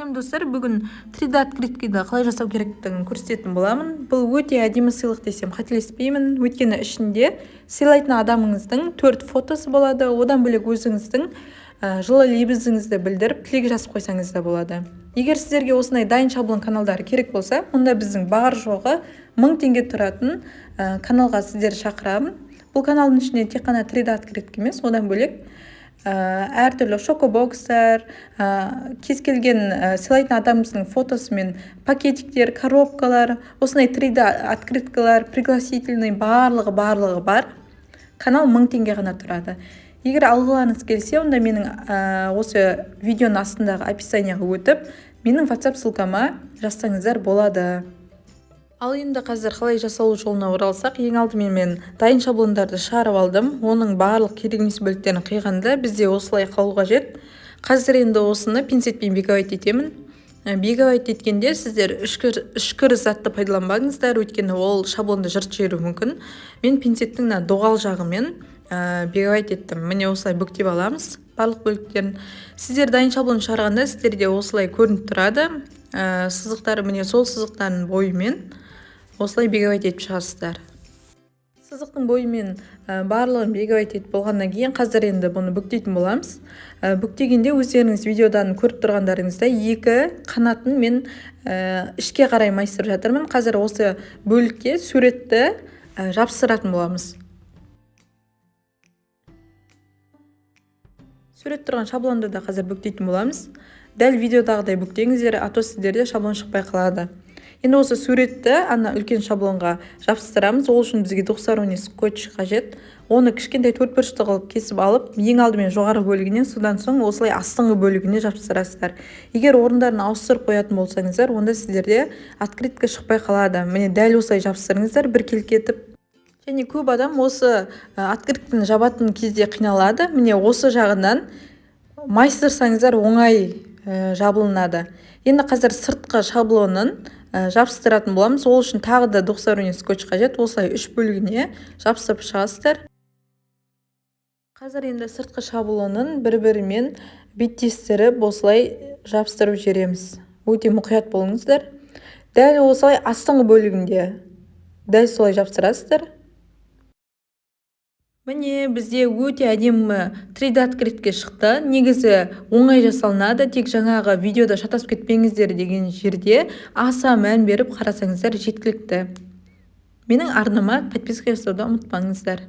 Салам достар, бүгін 3D открыткиді қалай жасау керектігін көрсететін боламын. Бұл өте әдемі сыйлық десем қателеспеймін, өйткені ішінде сыйлайтын адамыңыздың 4 фотосы болады. Одан бөлек өзіңіздің жылы лебізіңізді білдіріп, тілек жазып қойсаңыз да болады. Егер сіздерге осындай дайын шаблон каналдары керек болса, онда біздің бар жоғы 1000 теңге тұратын каналға сіздерді шақырамын. Бұл каналдың ішінде тек қана 3D открытки емес, одан бөлек әртүрлі шокобокстар, кез келген сыйлайтын адамымыздың фотосы мен пакетиктер, коробкалар, осындай 3D открыткалар, пригласительный барлығы бар. Канал 1000 теңге ғана тұрады. Егер алғыларыңыз келсе, онда менің осы видеоның астындағы описанияға өтіп, менің WhatsApp ссылкама жазсаңыздар болады. Ал енді қазір қалай жасалу жолына оралсақ, ең алдымен мен дайын шаблондарды шығарып алдым. Оның барлық керек емес бөліктерін қиғанда бізде осылай қалу қажет. Қазір енді осыны пинцетпен беговать етемін. Беговать еткенде сіздер үшкір затты пайдаланбаңыздар, өйткені ол шаблонды жырт жіберуі мүмкін. Мен пинцеттің доғал жағымен беговать еттім. Міне осылай бүктеп аламыз барлық бөліктерін. Сіздер дайын шаблон шығарғанда сіздерде осылай көрініп тұрады. Сызықтары міне сол сызықтардың бойымен осылай беговать етіп шығасыздар. Сызықтың бойымен барлығын беговать етіп болғаннан кейін қазір енді бұны бүктейтін боламыз. Бүктегенде өздеріңіз видеодан көріп тұрғандарыңызда екі қанатын мен ішке қарай майыстырып жатырмын. Қазір осы бөлікке суретті жапсыратын боламыз. Сурет тұрған шаблонды да қазір бүктейтін боламыз. Дәл видеодағыдай бүктеңіздер, ато сіздерде шаблон шықпай қалады. Енді осы суретті үлкен шаблонға жапсырамыз. Ол үшін бізге 90 скотч қажет. Оны кішкентай төртбұрышты қылып кесіп алып, ең алдымен жоғары бөлігінен, содан соң осылай астыңғы бөлігіне жапсырасыздар. Егер орындарын ауыстырып қоятын болсаңыздар, онда сіздерде открытка шықпай қалады. Міне дәл осылай жапсырыңыздар, біркелкі етіп. Және көп адам осы открытканы жабатын кезде қиналады. Міне осы жағынан майыстырсаңыздар оңай жабылынады. Енді қазір сыртқы шаблонын жабыстыратын боламыз. Ол үшін тағы да 90 скотч қажет. Осылай 3 бөлігіне жабыстырып шығасыздар. Қазір енді сыртқы шаблонын бір-бірімен беттестіріп осылай жабыстырып жібереміз. Өте мұқият болыңыздар. Дәл осылай астыңғы бөлігінде дәл солай жабыстырасыздар. Міне бізде өте әдемі 3D открытки шықты. Негізі оңай жасалынады, тек жаңағы видеода шатасып кетпеңіздер деген жерде аса мән беріп қарасаңыздар жеткілікті. Менің арнама подписка жасауды ұмытпаңыздар.